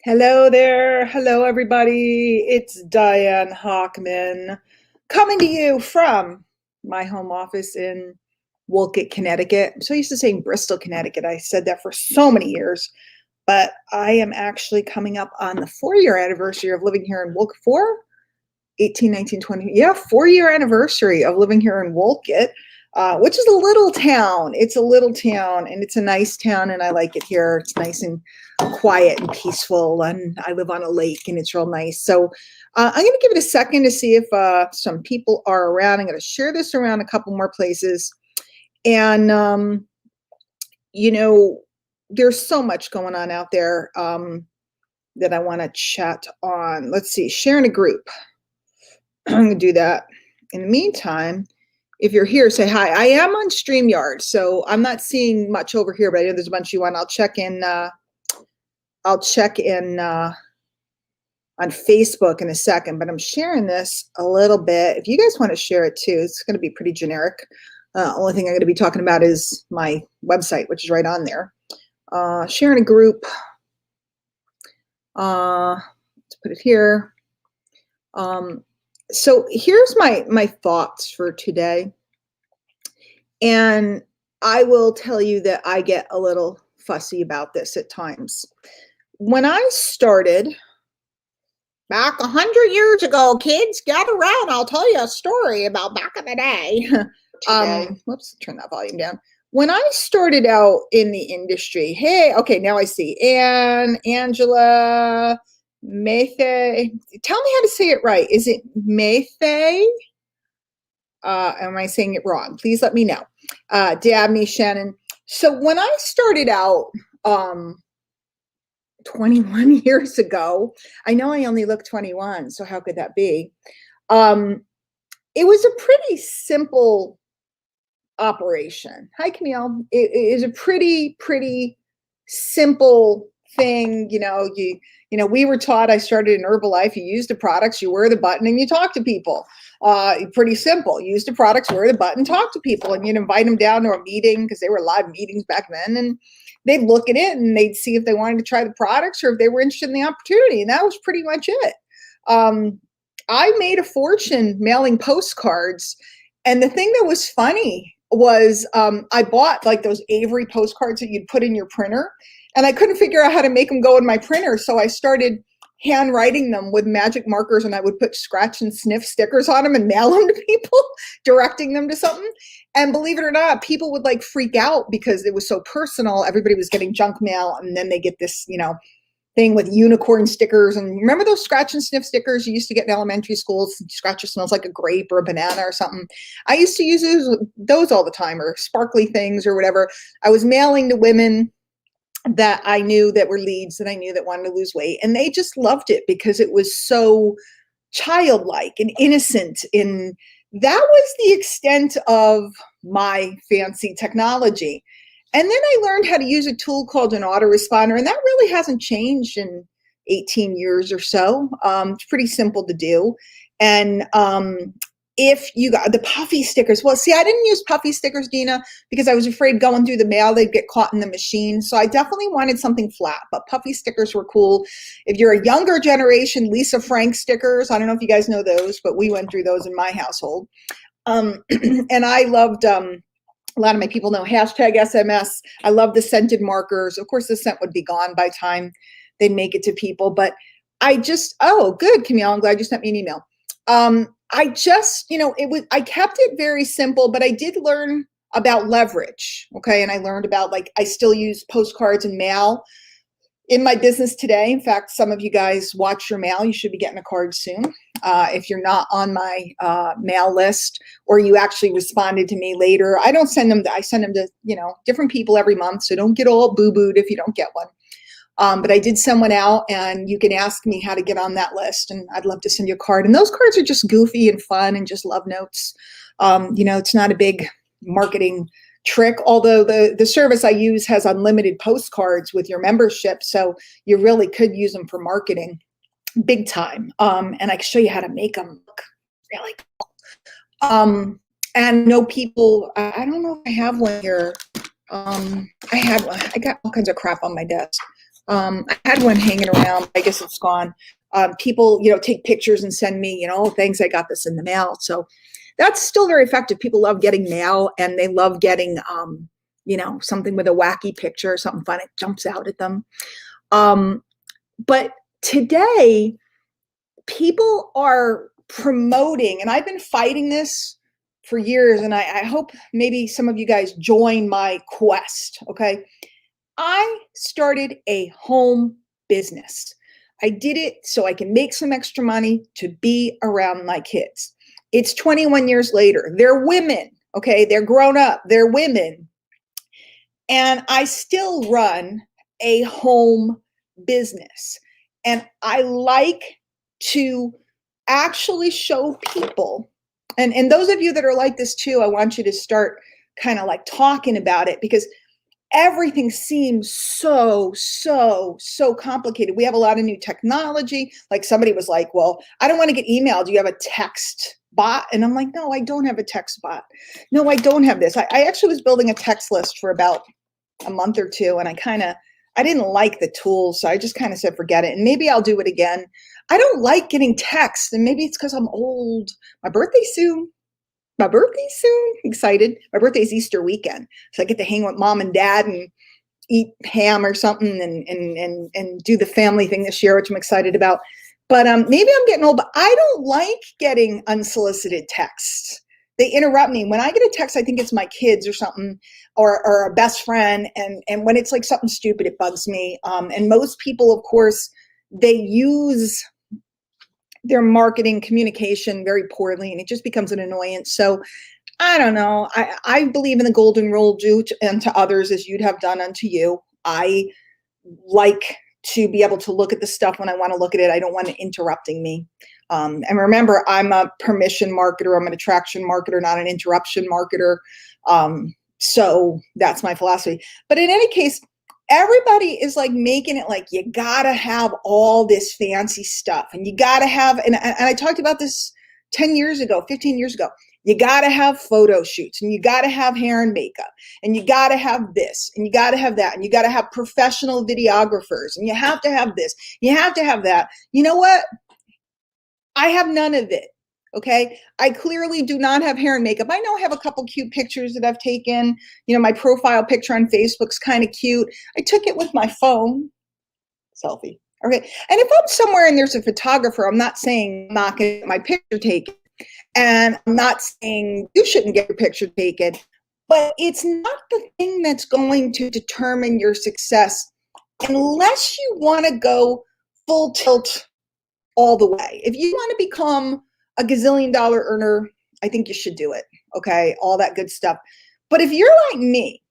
Hello there. Hello, everybody. It's Diane Hochman coming to you from my home office in Wolcott, Connecticut. I'm so used to saying Bristol, Connecticut. I said that for so many years, but I am actually coming up on the 4-year anniversary of living here in Wolcott. 18, 19, 20. Yeah, 4-year anniversary of living here in Wolcott, which is a little town. It's a little town, and it's a nice town, and I like it here. It's nice and quiet and peaceful, and I live on a lake, and it's real nice. So I'm going to give it a second to see if some people are around. I'm going to share this around a couple more places. And, you know, there's so much going on out there that I want to chat on. Let's see, sharing a group. I'm going to do that. In the meantime, if you're here, say hi. I am on StreamYard, so I'm not seeing much over here, but I know there's a bunch you want. I'll check in on Facebook in a second, but I'm sharing this a little bit. If you guys want to share it too, it's going to be pretty generic. Only thing I'm going to be talking about is my website, which is right on there. Sharing a group. Let's put it here. So here's my thoughts for today. And I will tell you that I get a little fussy about this at times. When I started back 100 years ago, kids, gather around. I'll tell you a story about back in the day. Whoops, turn that volume down. When I started out in the industry, hey, okay, now I see. Angela, Maythe. Tell me how to say it right. Is it Maythe? Am I saying it wrong? Please let me know. Dabney, Shannon. So when I started out 21 years ago, I know I only look 21, so how could that be? It was a pretty simple operation. Hi, Camille. It is a pretty simple thing. We were taught, I started in Herbalife, you use the products, you wear the button, and you talk to people. Pretty simple. Use the products, wear the button, talk to people, and you'd invite them down to a meeting, because they were live meetings back then, and they'd look at it and they'd see if they wanted to try the products or if they were interested in the opportunity. And that was pretty much it. I made a fortune mailing postcards. And the thing that was funny was I bought like those Avery postcards that you'd put in your printer, and I couldn't figure out how to make them go in my printer. So I started handwriting them with magic markers, and I would put scratch and sniff stickers on them and mail them to people, directing them to something. And believe it or not, people would like freak out because it was so personal. Everybody was getting junk mail, and then they get this, thing with unicorn stickers. And remember those scratch and sniff stickers you used to get in elementary schools? Scratcher smells like a grape or a banana or something. I used to use those all the time, or sparkly things or whatever. I was mailing to women that I knew that were leads, that I knew that wanted to lose weight. And they just loved it because it was so childlike and innocent. And that was the extent of my fancy technology. And then I learned how to use a tool called an autoresponder, and that really hasn't changed in 18 years or so. It's pretty simple to do. And if you got the puffy stickers, well, see, I didn't use puffy stickers, Dina, because I was afraid going through the mail, they'd get caught in the machine. So I definitely wanted something flat, but puffy stickers were cool. If you're a younger generation, Lisa Frank stickers, I don't know if you guys know those, but we went through those in my household. And I loved, a lot of my people know hashtag SMS. I love the scented markers. Of course, the scent would be gone by the time they'd make it to people. But oh, good, Camille. I'm glad you sent me an email. I kept it very simple, but I did learn about leverage. Okay. And I learned about, I still use postcards and mail in my business today. In fact, some of you guys watch your mail. You should be getting a card soon. If you're not on my mail list, or you actually responded to me later, I don't send them. I send them to, different people every month. So don't get all boo-booed if you don't get one. But I did send one out, and you can ask me how to get on that list, and I'd love to send you a card. And those cards are just goofy and fun and just love notes. It's not a big marketing trick, although the service I use has unlimited postcards with your membership, so you really could use them for marketing big time. And I can show you how to make them look really cool. And know people, I don't know if I have one here. I had one. I got all kinds of crap on my desk. I had one hanging around. I guess it's gone. People, take pictures and send me, thanks, I got this in the mail. So that's still very effective. People love getting mail, and they love getting, something with a wacky picture, something fun. It jumps out at them. But today, people are promoting, and I've been fighting this for years, and I hope maybe some of you guys join my quest, okay? I started a home business. I did it so I can make some extra money to be around my kids. It's 21 years later. They're women, okay? They're grown up. They're women. And I still run a home business. And I like to actually show people, and those of you that are like this too, I want you to start kind of like talking about it, because everything seems so complicated. We have a lot of new technology. Like somebody was like, well, I don't want to get emailed. Do you have a text bot? And I'm like, no, I don't have a text bot. No, I don't have this. I actually was building a text list for about a month or two, and I didn't like the tools. So I just kind of said, forget it. And maybe I'll do it again. I don't like getting texts, and maybe it's because I'm old. My birthday's soon. Excited. My birthday's Easter weekend. So I get to hang with mom and dad and eat ham or something and do the family thing this year, which I'm excited about. But maybe I'm getting old, but I don't like getting unsolicited texts. They interrupt me. When I get a text, I think it's my kids or something, or a best friend. And when it's like something stupid, it bugs me. And most people, of course, they use their marketing communication very poorly, and it just becomes an annoyance. So I don't know. I believe in the golden rule, do unto others as you'd have done unto you. I like to be able to look at the stuff when I want to look at it. I don't want it interrupting me. And remember, I'm a permission marketer. I'm an attraction marketer, not an interruption marketer. So that's my philosophy. But in any case, everybody is like making it like you gotta have all this fancy stuff, and you gotta have, and I talked about this 10 years ago, 15 years ago. You gotta have photo shoots, and you gotta have hair and makeup, and you gotta have this, and you gotta have that, and you gotta have professional videographers, and you have to have this, you have to have that. You know what? I have none of it. Okay. I clearly do not have hair and makeup. I know I have a couple cute pictures that I've taken. My profile picture on Facebook's kind of cute. I took it with my phone. Selfie. Okay. And if I'm somewhere and there's a photographer, I'm not saying I'm not going to get my picture taken. And I'm not saying you shouldn't get your picture taken. But it's not the thing that's going to determine your success unless you want to go full tilt all the way. If you want to become a gazillion-dollar earner, I think you should do it. Okay, all that good stuff. But if you're like me,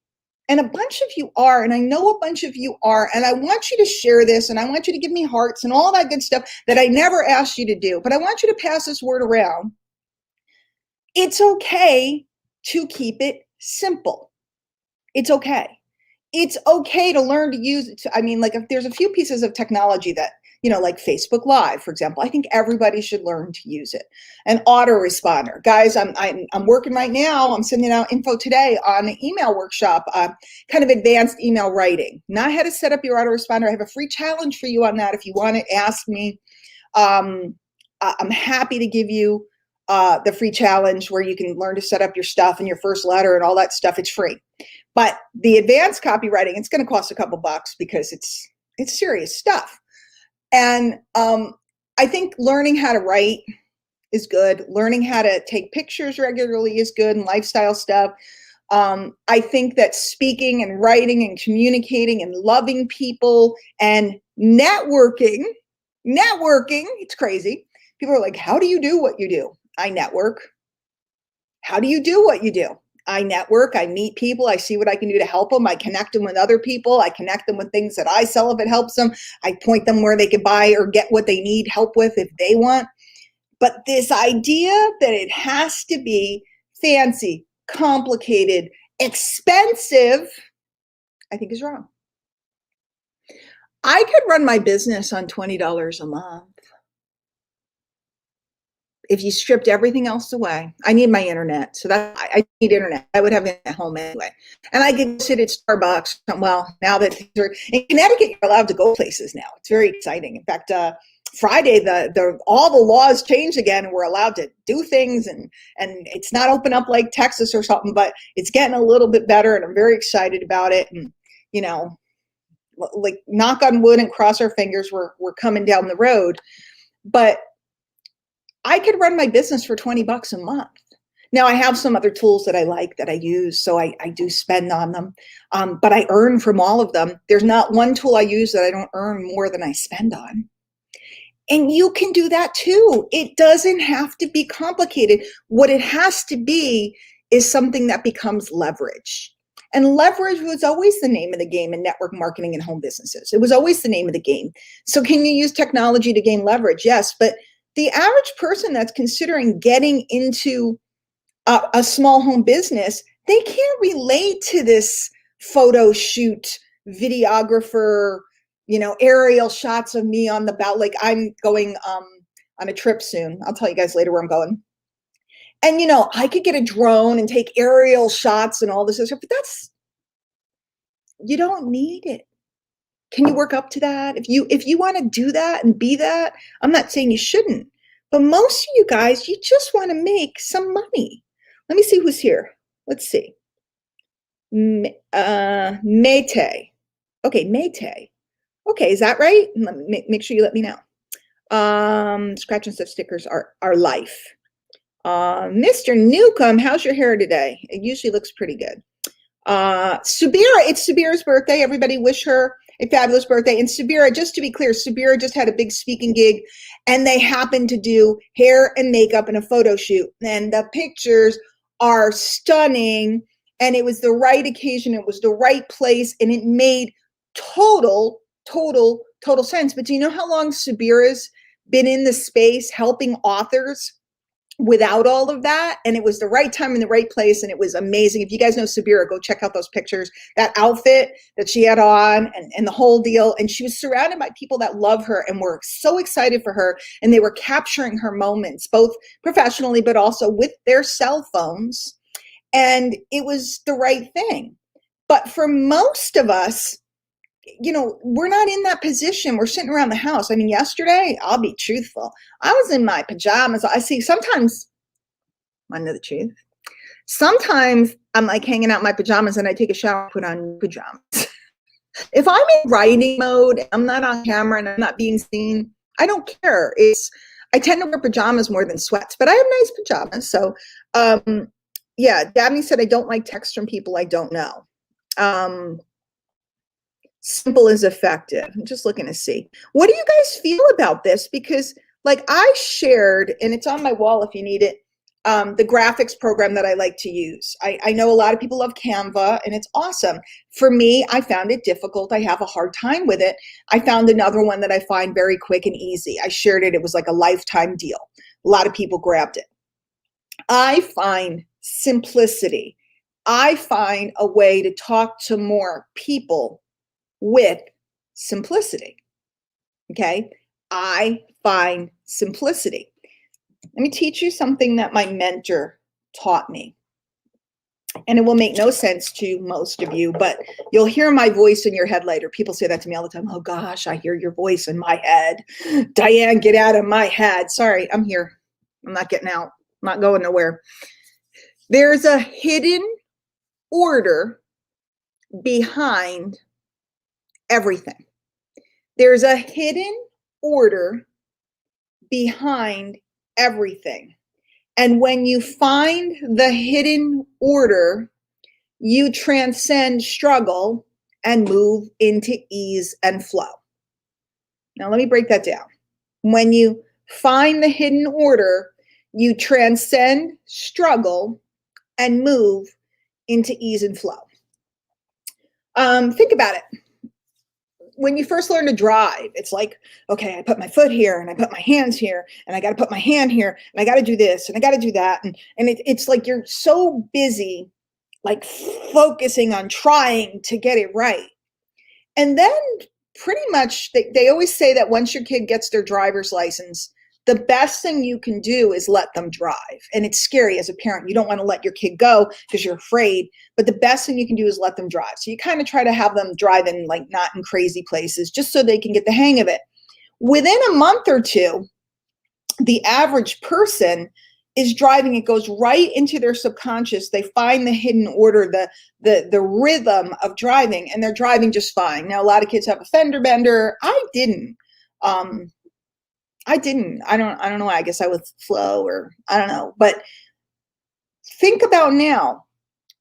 and a bunch of you are, and I know a bunch of you are, and I want you to share this, and I want you to give me hearts and all that good stuff that I never asked you to do, but I want you to pass this word around. It's okay to keep it simple. It's okay. It's okay to learn to use it. I mean, like if there's a few pieces of technology that, like Facebook Live, for example, I think everybody should learn to use it. An autoresponder. Guys, I'm working right now. I'm sending out info today on an email workshop, kind of advanced email writing. Not how to set up your autoresponder. I have a free challenge for you on that. If you want to ask me, I'm happy to give you the free challenge where you can learn to set up your stuff and your first letter and all that stuff. It's free. But the advanced copywriting, it's going to cost a couple bucks because it's serious stuff. And I think learning how to write is good. Learning how to take pictures regularly is good, and lifestyle stuff. I think that speaking and writing and communicating and loving people and networking, it's crazy. People are like, how do you do what you do? I network. How do you do what you do? I network, I meet people, I see what I can do to help them. I connect them with other people. I connect them with things that I sell if it helps them. I point them where they can buy or get what they need help with if they want. But this idea that it has to be fancy, complicated, expensive, I think is wrong. I could run my business on $20 a month. if you stripped everything else away, I need my internet. So I need internet. I would have it at home anyway. And I could sit at Starbucks. Well, now that they're in Connecticut, you're allowed to go places now. It's very exciting. In fact, Friday, all the laws changed again, and we're allowed to do things, and it's not open up like Texas or something, but it's getting a little bit better, and I'm very excited about it. And like knock on wood and cross our fingers, we're coming down the road. But I could run my business for $20 a month. Now I have some other tools that I like that I use, so I do spend on them, but I earn from all of them. There's not one tool I use that I don't earn more than I spend on. And you can do that too. It doesn't have to be complicated. What it has to be is something that becomes leverage. And leverage was always the name of the game in network marketing and home businesses. It was always the name of the game. So can you use technology to gain leverage? Yes, but the average person that's considering getting into a small home business, they can't relate to this photo shoot, videographer, aerial shots of me on the boat. Like I'm going on a trip soon. I'll tell you guys later where I'm going. And, I could get a drone and take aerial shots and all this stuff, but you don't need it. Can you work up to that? If you want to do that and be that, I'm not saying you shouldn't, but most of you guys, you just want to make some money. Let me see who's here. Let's see. Mayte. Okay, Mayte. Okay, is that right? Let me make sure you let me know. Scratch and sniff stickers are life. Mr. Newcomb, how's your hair today? It usually looks pretty good. Subira, it's Subira's birthday. Everybody wish her a fabulous birthday. And Subira, just to be clear, Subira just had a big speaking gig, and they happened to do hair and makeup and a photo shoot. And the pictures are stunning, and it was the right occasion. It was the right place, and it made total sense. But do you know how long Subira's been in the space helping authors without all of that? And it was the right time in the right place, and it was amazing. If you guys know Subira, go check out those pictures, that outfit that she had on, and the whole deal. And she was surrounded by people that love her and were so excited for her, and they were capturing her moments, both professionally but also with their cell phones. And it was the right thing. But for most of us, we're not in that position. We're sitting around the house. I mean, yesterday, I'll be truthful, I was in my pajamas. I see sometimes, I know the truth. Sometimes I'm like hanging out in my pajamas and I take a shower and put on pajamas. If I'm in writing mode, I'm not on camera and I'm not being seen, I don't care. I tend to wear pajamas more than sweats, but I have nice pajamas. So, yeah, Dabney said, I don't like texts from people I don't know. Simple is effective. I'm just looking to see. What do you guys feel about this? Because like I shared, and it's on my wall if you need it, the graphics program that I like to use. I know a lot of people love Canva, and it's awesome. For me, I found it difficult. I have a hard time with it. I found another one that I find very quick and easy. I shared it. It was like a lifetime deal. A lot of people grabbed it. I find simplicity. I find a way to talk to more people with simplicity. Okay? I find simplicity. Let me teach you something that my mentor taught me. And it will make no sense to most of you, but you'll hear my voice in your head later. People say that to me all the time. Oh gosh, I hear your voice in my head. Diane, get out of my head. Sorry, I'm here. I'm not getting out. I'm not going nowhere. There's a hidden order behind everything. There's a hidden order behind everything. And when you find the hidden order, you transcend struggle and move into ease and flow. Now, let me break that down. When you find the hidden order, you transcend struggle and move into ease and flow. Think about it. When you first learn to drive, it's like, okay, I put my foot here and I put my hands here and I got to put my hand here and I got to do this and I got to do that. And it's like you're so busy, like focusing on trying to get it right. And then pretty much they always say that once your kid gets their driver's license, the best thing you can do is let them drive. And it's scary as a parent. You don't want to let your kid go because you're afraid, but the best thing you can do is let them drive. So you kind of try to have them drive in, like, not in crazy places, just so they can get the hang of it. Within a month or two, the average person is driving. It goes right into their subconscious. They find the hidden order, the rhythm of driving, and they're driving just fine. Now, a lot of kids have a fender bender. I didn't. I don't know why. I guess I was slow, or I don't know. But think about now.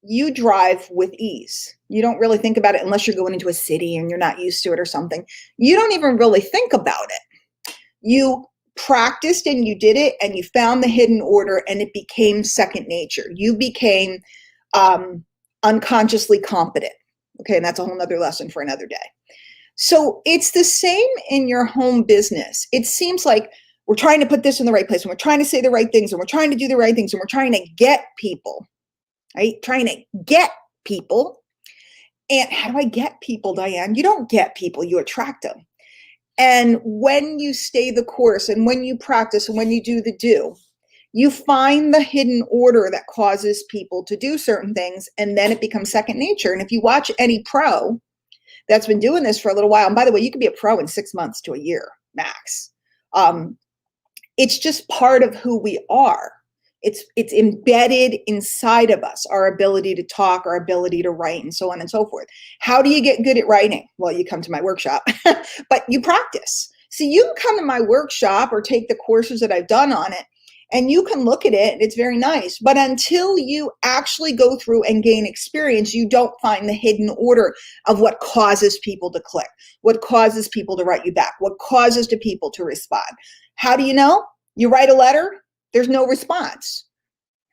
You drive with ease. You don't really think about it unless you're going into a city and you're not used to it or something. You don't even really think about it. You practiced and you did it, and you found the hidden order, and it became second nature. You became unconsciously competent. Okay, and that's a whole nother lesson for another day. So it's the same in your home business. It seems like we're trying to put this in the right place, and we're trying to say the right things, and we're trying to do the right things, and we're trying to get people, right? Trying to get people. And how do I get people, Diane? You don't get people, you attract them. And when you stay the course, and when you practice, and when you do the do, you find the hidden order that causes people to do certain things, and then it becomes second nature. And if you watch any pro that's been doing this for a little while, and by the way, you can be a pro in 6 months to a year max. It's just part of who we are. It's embedded inside of us, our ability to talk, our ability to write, and so on and so forth. How do you get good at writing? Well, you come to my workshop, but you practice. So you can come to my workshop or take the courses that I've done on it, and you can look at it, and it's very nice. But until you actually go through and gain experience, you don't find the hidden order of what causes people to click, what causes people to write you back, what causes the people to respond. How do you know? You write a letter, there's no response.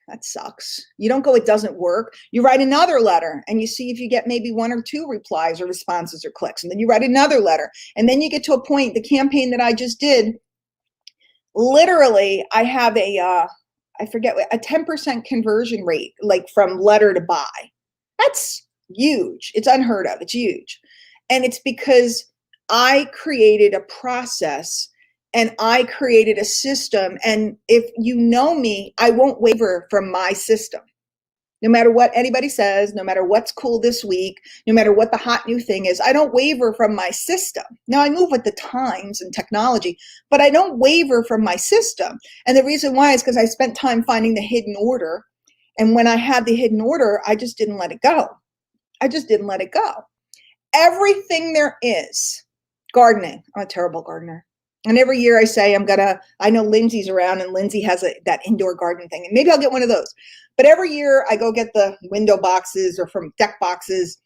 That sucks. You don't go, it doesn't work. You write another letter, and you see if you get maybe 1 or 2 replies or responses or clicks. And then you write another letter. And then you get to a point, the campaign that I just did, literally, I have I forget, a 10% conversion rate, like from letter to buy. That's huge. It's unheard of. It's huge. And it's because I created a process, and I created a system. And if you know me, I won't waver from my system. No matter what anybody says, no matter what's cool this week, no matter what the hot new thing is, I don't waver from my system. Now, I move with the times and technology, but I don't waver from my system. And the reason why is because I spent time finding the hidden order. And when I had the hidden order, I just didn't let it go. I just didn't let it go. Everything there is, gardening. I'm a terrible gardener. And every year I say I know Lindsay's around, and Lindsay has that indoor garden thing, and maybe I'll get one of those. But every year I go get the window boxes or from deck boxes,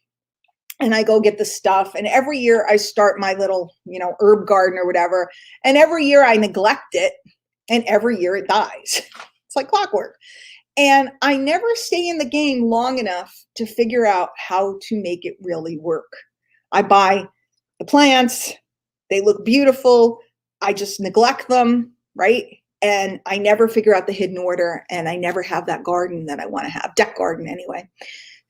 and I go get the stuff. And every year I start my little, herb garden or whatever. And every year I neglect it, and every year it dies. It's like clockwork. And I never stay in the game long enough to figure out how to make it really work. I buy the plants, they look beautiful, I just neglect them, right? And I never figure out the hidden order, and I never have that garden that I want to have, deck garden anyway.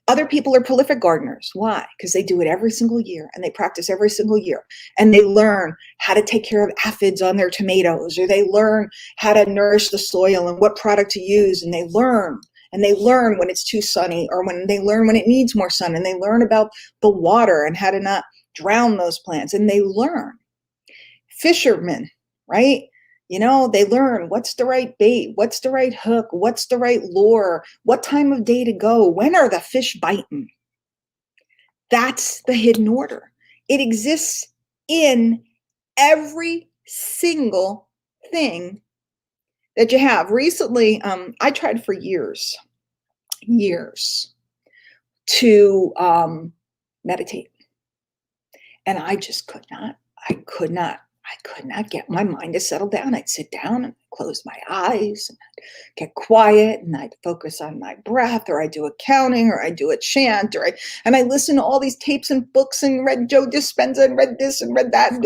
Other people are prolific gardeners. Why? Because they do it every single year, and they practice every single year, and they learn how to take care of aphids on their tomatoes, or they learn how to nourish the soil and what product to use, and they learn when it's too sunny, or when they learn when it needs more sun, and they learn about the water and how to not drown those plants, and they learn. Fishermen, right? They learn what's the right bait, what's the right hook, what's the right lure, what time of day to go, when are the fish biting. That's the hidden order. It exists in every single thing that you have. Recently, I tried for years to meditate, and I just could not. I could not get my mind to settle down. I'd sit down and close my eyes and I'd get quiet, and I'd focus on my breath, or I'd do a counting, or I'd do a chant, and I listened to all these tapes and books and read Joe Dispenza and read this and read that. And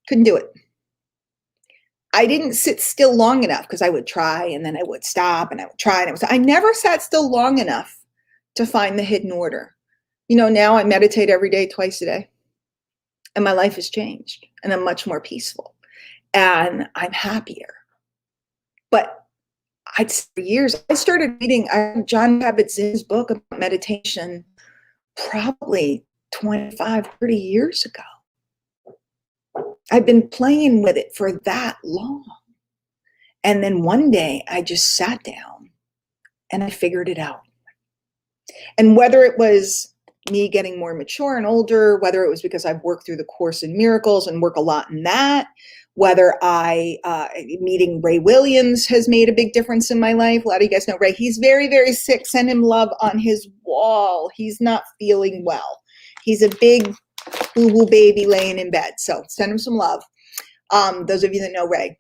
couldn't do it. I didn't sit still long enough, because I would try and then I would stop, and I would try and I would stop. I never sat still long enough to find the hidden order. Now I meditate every day, twice a day. And my life has changed, and I'm much more peaceful. and I'm happier. But for years, I started reading John Kabat-Zinn's book about meditation probably 25, 30 years ago. I've been playing with it for that long. And then one day I just sat down and I figured it out. And whether it was me getting more mature and older, whether it was because I've worked through the Course in Miracles and work a lot in that, whether meeting Ray Williams has made a big difference in my life. A lot of you guys know Ray. He's very, very sick. Send him love on his wall. He's not feeling well. He's a big boo-boo baby laying in bed. So send him some love. Those of you that know Ray.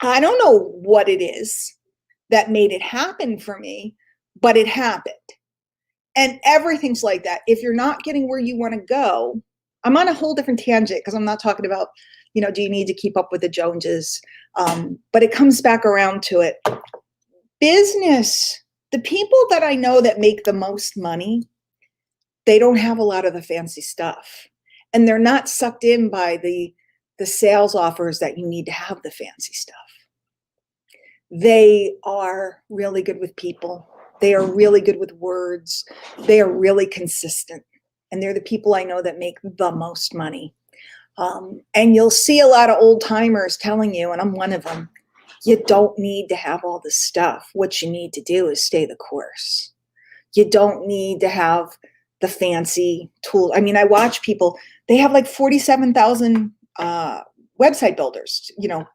I don't know what it is that made it happen for me, but it happened. And everything's like that. If you're not getting where you want to go, I'm on a whole different tangent because I'm not talking about, do you need to keep up with the Joneses? But it comes back around to it. Business, the people that I know that make the most money, they don't have a lot of the fancy stuff. And they're not sucked in by the sales offers that you need to have the fancy stuff. They are really good with people. They are really good with words. They are really consistent. And they're the people I know that make the most money. And you'll see a lot of old timers telling you, and I'm one of them, you don't need to have all this stuff. What you need to do is stay the course. You don't need to have the fancy tools. I mean, I watch people, they have like 47,000 website builders,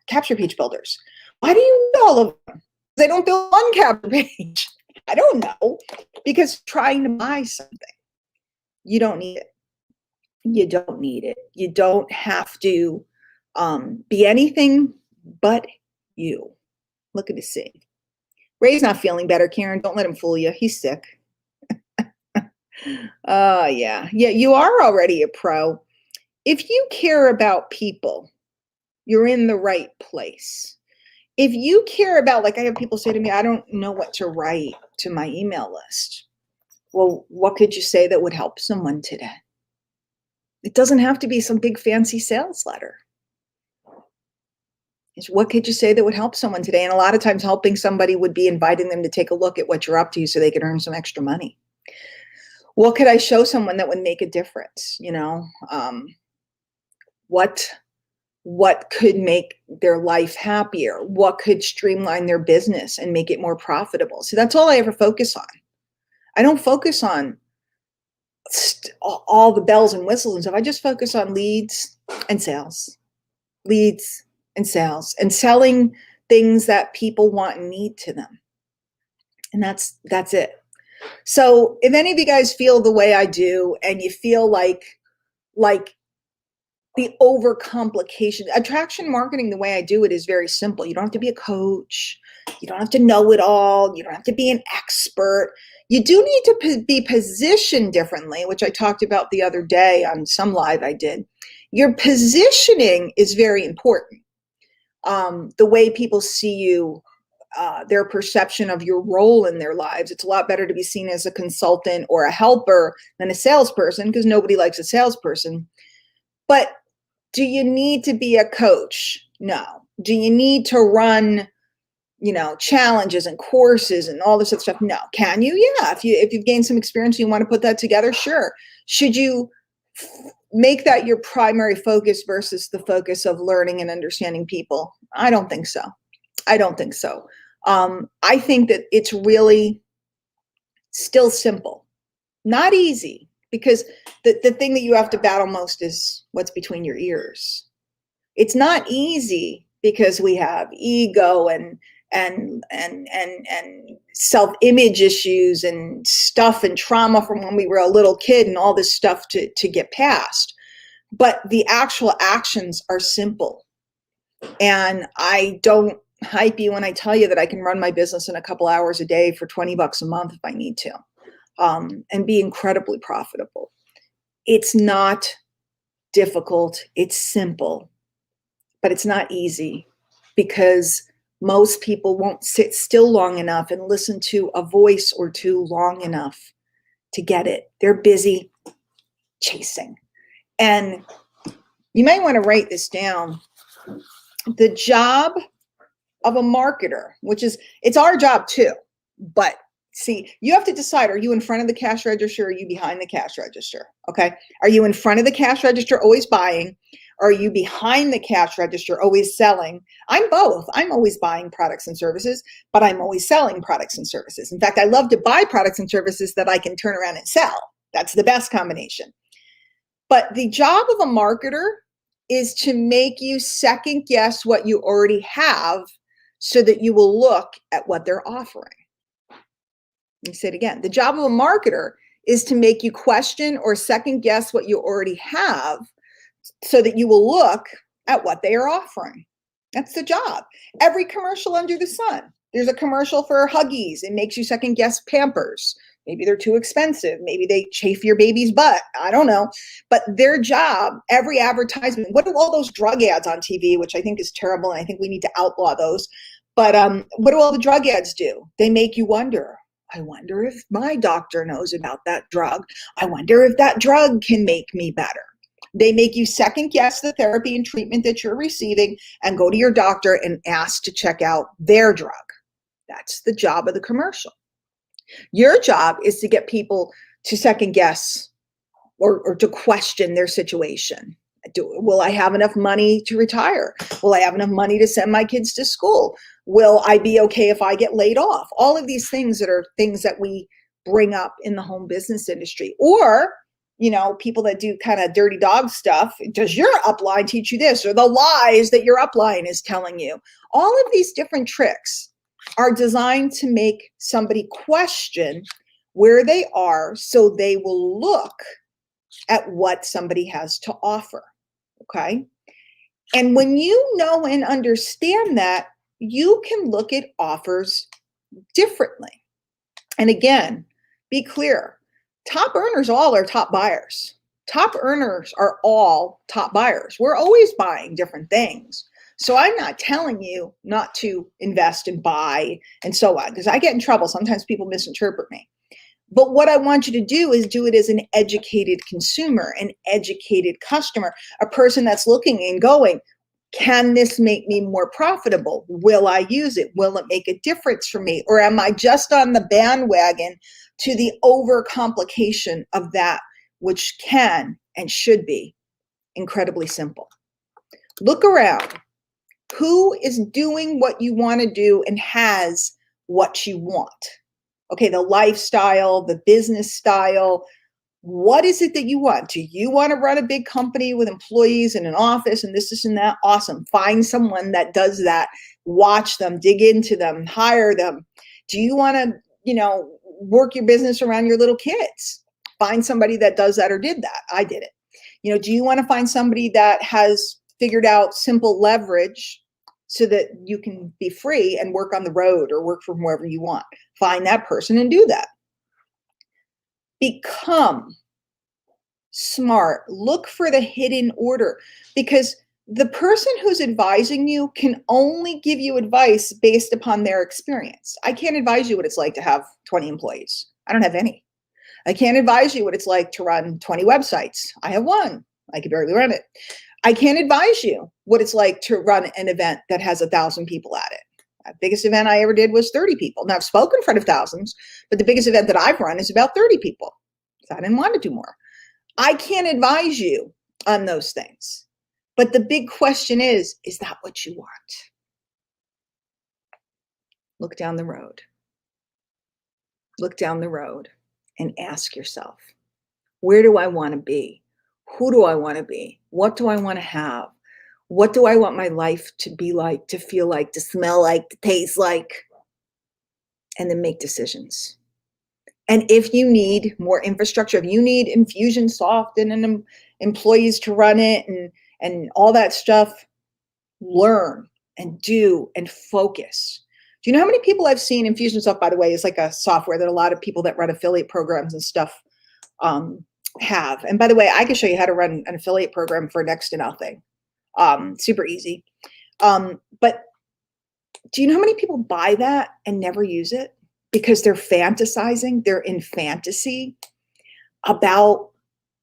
capture page builders. Why do you need all of them? They don't build one capture page. I don't know, because trying to buy something, you don't need it. You don't need it. You don't have to be anything but you. Look at his see. Ray's not feeling better, Karen. Don't let him fool you. He's sick. Yeah, you are already a pro. If you care about people, you're in the right place. If you care about, like I have people say to me, I don't know what to write to my email list. Well, what could you say that would help someone today? It doesn't have to be some big fancy sales letter. It's what could you say that would help someone today? And a lot of times helping somebody would be inviting them to take a look at what you're up to so they can earn some extra money. What could I show someone that would make a difference? What could make their life happier? What could streamline their business and make it more profitable? So that's all I ever focus on. I don't focus on all the bells and whistles and stuff. I just focus on leads and sales, and selling things that people want and need to them. And that's it. So if any of you guys feel the way I do, and you feel like the overcomplication, attraction marketing, the way I do it is very simple. You don't have to be a coach. You don't have to know it all. You don't have to be an expert. You do need to be positioned differently, which I talked about the other day on some live I did. Your positioning is very important. The way people see you, their perception of your role in their lives. It's a lot better to be seen as a consultant or a helper than a salesperson, because nobody likes a salesperson. But do you need to be a coach? No. Do you need to run, challenges and courses and all this other stuff? No. Can you? Yeah. If you've gained some experience and you want to put that together, sure. Should you make that your primary focus versus the focus of learning and understanding people? I don't think so. I think that it's really still simple, not easy, because the thing that you have to battle most is what's between your ears. It's not easy because we have ego and self-image issues and stuff and trauma from when we were a little kid and all this stuff to get past. But the actual actions are simple. And I don't hype you when I tell you that I can run my business in a couple hours a day for $20 a month if I need to, and be incredibly profitable. It's not difficult. It's simple, but it's not easy, because most people won't sit still long enough and listen to a voice or two long enough to get it. They're busy chasing. And you might want to write this down. The job of a marketer, it's our job too, but see, you have to decide, are you in front of the cash register or are you behind the cash register? Okay. Are you in front of the cash register always buying? Or are you behind the cash register always selling? I'm both. I'm always buying products and services, but I'm always selling products and services. In fact, I love to buy products and services that I can turn around and sell. That's the best combination. But the job of a marketer is to make you second guess what you already have so that you will look at what they're offering. Let me say it again. The job of a marketer is to make you question or second guess what you already have so that you will look at what they are offering. That's the job. Every commercial under the sun. There's a commercial for Huggies. It makes you second guess Pampers. Maybe they're too expensive. Maybe they chafe your baby's butt. I don't know. But their job, every advertisement, what do all those drug ads on TV, which I think is terrible, and I think we need to outlaw those. But what do all the drug ads do? They make you wonder. I wonder if my doctor knows about that drug. I wonder if that drug can make me better. They make you second guess the therapy and treatment that you're receiving and go to your doctor and ask to check out their drug. That's the job of the commercial. Your job is to get people to second guess or to question their situation. Will I have enough money to retire? Will I have enough money to send my kids to school? Will I be okay if I get laid off? All of these things that are things that we bring up in the home business industry. Or, people that do kind of dirty dog stuff. Does your upline teach you this? Or the lies that your upline is telling you? All of these different tricks are designed to make somebody question where they are so they will look at what somebody has to offer. Okay. And when you know and understand that, you can look at offers differently. And again, be clear. Top earners all are top buyers. Top earners are all top buyers. We're always buying different things. So I'm not telling you not to invest and buy and so on, because I get in trouble. Sometimes people misinterpret me. But what I want you to do is do it as an educated consumer, an educated customer, a person that's looking and going, can this make me more profitable? Will I use it? Will it make a difference for me? Or am I just on the bandwagon to the overcomplication of that which can and should be incredibly simple? Look around. Who is doing what you want to do and has what you want? Okay, the lifestyle, the business style. What is it that you want? Do you want to run a big company with employees in an office and this and that? Awesome. Find someone that does that. Watch them, dig into them, hire them. Do you want to, work your business around your little kids? Find somebody that does that or did that. I did it. Do you want to find somebody that has figured out simple leverage so that you can be free and work on the road or work from wherever you want? Find that person and do that. Become smart. Look for the hidden order, because the person who's advising you can only give you advice based upon their experience. I can't advise you what it's like to have 20 employees. I don't have any. I can't advise you what it's like to run 20 websites. I have one. I can barely run it. I can't advise you what it's like to run an event that has 1,000 people at it. The biggest event I ever did was 30 people. Now I've spoken in front of thousands, but the biggest event that I've run is about 30 people. So I didn't want to do more. I can't advise you on those things. But the big question is that what you want? Look down the road. Look down the road and ask yourself, where do I want to be? Who do I want to be? What do I want to have? What do I want my life to be like, to feel like, to smell like, to taste like? And then make decisions. And if you need more infrastructure, if you need Infusionsoft and employees to run it and all that stuff, learn and do and focus. Do you know how many people I've seen? Infusionsoft, by the way, is like a software that a lot of people that run affiliate programs and stuff have. And by the way, I can show you how to run an affiliate program for next to nothing. Super easy. But do you know how many people buy that and never use it? Because they're fantasizing, they're in fantasy about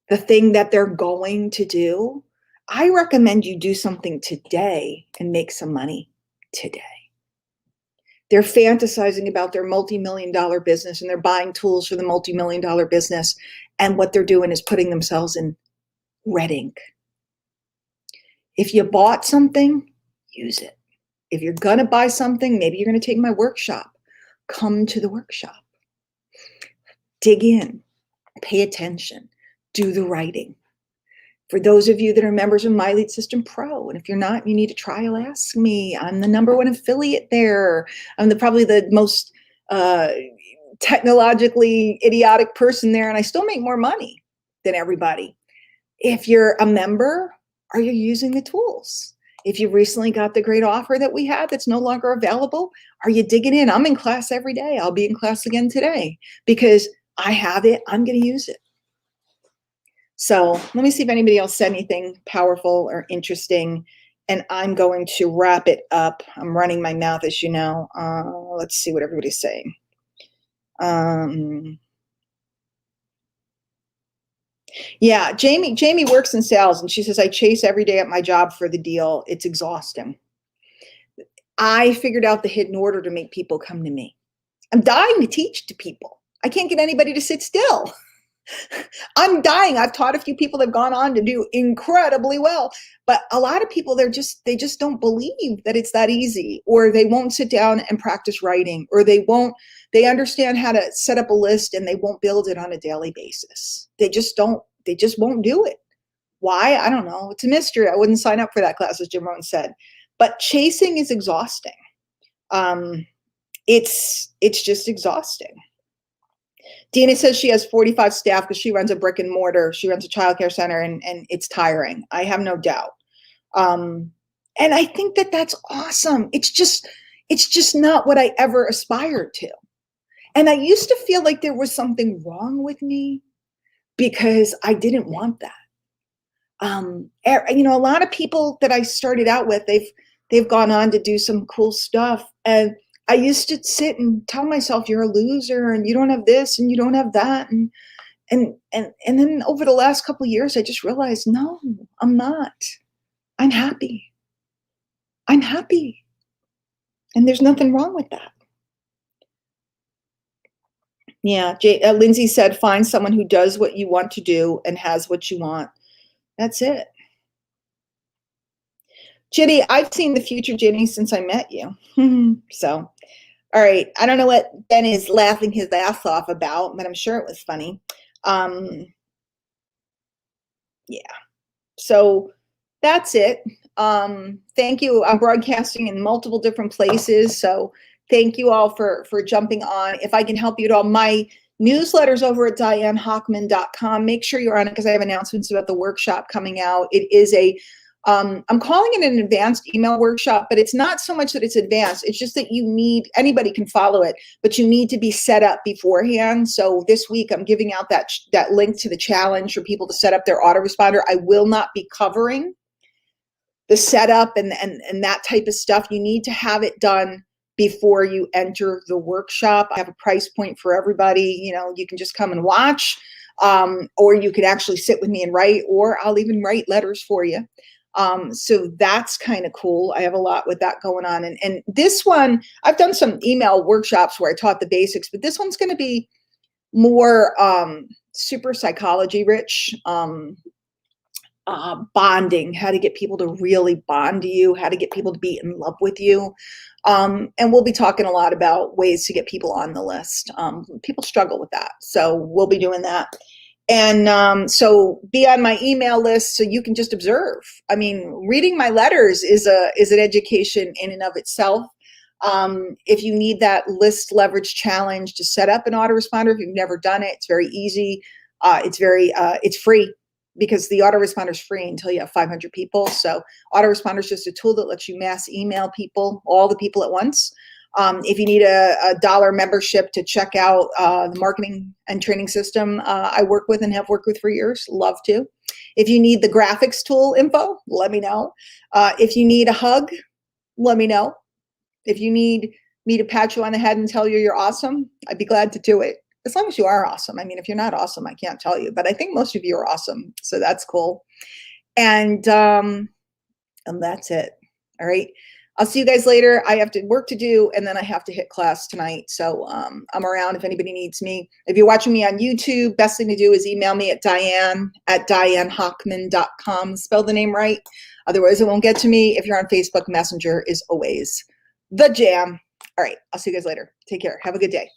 the thing that they're going to do. I recommend you do something today and make some money today. They're fantasizing about their multi-million-dollar business and they're buying tools for the multi-million-dollar business. And what they're doing is putting themselves in red ink. If you bought something, use it. If you're going to buy something, maybe you're going to take my workshop. Come to the workshop. Dig in. Pay attention. Do the writing. For those of you that are members of My Lead System Pro, and if you're not, you need a trial, ask me. I'm the #1 affiliate there. I'm probably the most technologically idiotic person there, and I still make more money than everybody. If you're a member, are you using the tools? If you recently got the great offer that we had that's no longer available, are you digging in? I'm in class every day. I'll be in class again today because I have it. I'm going to use it. So let me see if anybody else said anything powerful or interesting, and I'm going to wrap it up. I'm running my mouth, as you know. Let's see what everybody's saying. Yeah, Jamie works in sales, and she says, I chase every day at my job for the deal. It's exhausting. I figured out the hidden order to make people come to me. I'm dying to teach to people. I can't get anybody to sit still. I'm dying. I've taught a few people that have gone on to do incredibly well, but a lot of people, they just don't believe that it's that easy, or they won't sit down and practice writing, or they understand how to set up a list and they won't build it on a daily basis. They just won't do it. Why? I don't know. It's a mystery. I wouldn't sign up for that class, as Jim Rohn said, but chasing is exhausting. It's just exhausting. Dina says she has 45 staff because she runs a brick and mortar. She runs a childcare center, and it's tiring. I have no doubt. And I think that that's awesome. It's just not what I ever aspired to. And I used to feel like there was something wrong with me because I didn't want that. A lot of people that I started out with, they've gone on to do some cool stuff. And I used to sit and tell myself, you're a loser and you don't have this and you don't have that. And then over the last couple of years, I just realized, no, I'm not. I'm happy. I'm happy. And there's nothing wrong with that. Yeah. Lindsay said, find someone who does what you want to do and has what you want. That's it. Ginny, I've seen the future, Ginny, since I met you. So, all right. I don't know what Ben is laughing his ass off about, but I'm sure it was funny. Yeah. So that's it. Thank you. I'm broadcasting in multiple different places. So thank you all for jumping on. If I can help you at all, my newsletter's over at dianehochman.com. Make sure you're on it because I have announcements about the workshop coming out. It is I'm calling it an advanced email workshop, but it's not so much that it's advanced. It's just that anybody can follow it, but you need to be set up beforehand. So this week I'm giving out that link to the challenge for people to set up their autoresponder. I will not be covering the setup and that type of stuff. You need to have it done before you enter the workshop. I have a price point for everybody. You can just come and watch, or you could actually sit with me and write, or I'll even write letters for you. So that's kind of cool. I have a lot with that going on. And this one, I've done some email workshops where I taught the basics, but this one's going to be more super psychology rich, bonding, how to get people to really bond to you, how to get people to be in love with you. And we'll be talking a lot about ways to get people on the list. People struggle with that. So we'll be doing that. And so be on my email list so you can just observe. I mean, reading my letters is an education in and of itself. If you need that list leverage challenge to set up an autoresponder, if you've never done it, it's very easy. It's free because the autoresponder is free until you have 500 people. So autoresponder is just a tool that lets you mass email people, all the people at once. If you need a $1 membership to check out the marketing and training system I work with and have worked with for years, love to. If you need the graphics tool info, let me know. If you need a hug, let me know. If you need me to pat you on the head and tell you you're awesome, I'd be glad to do it. As long as you are awesome. I mean, if you're not awesome, I can't tell you. But I think most of you are awesome. So that's cool. And that's it. All right. I'll see you guys later. I have to work to do, and then I have to hit class tonight. So I'm around if anybody needs me. If you're watching me on YouTube, best thing to do is email me at dianehochman.com. Spell the name right. Otherwise, it won't get to me. If you're on Facebook, Messenger is always the jam. All right. I'll see you guys later. Take care. Have a good day.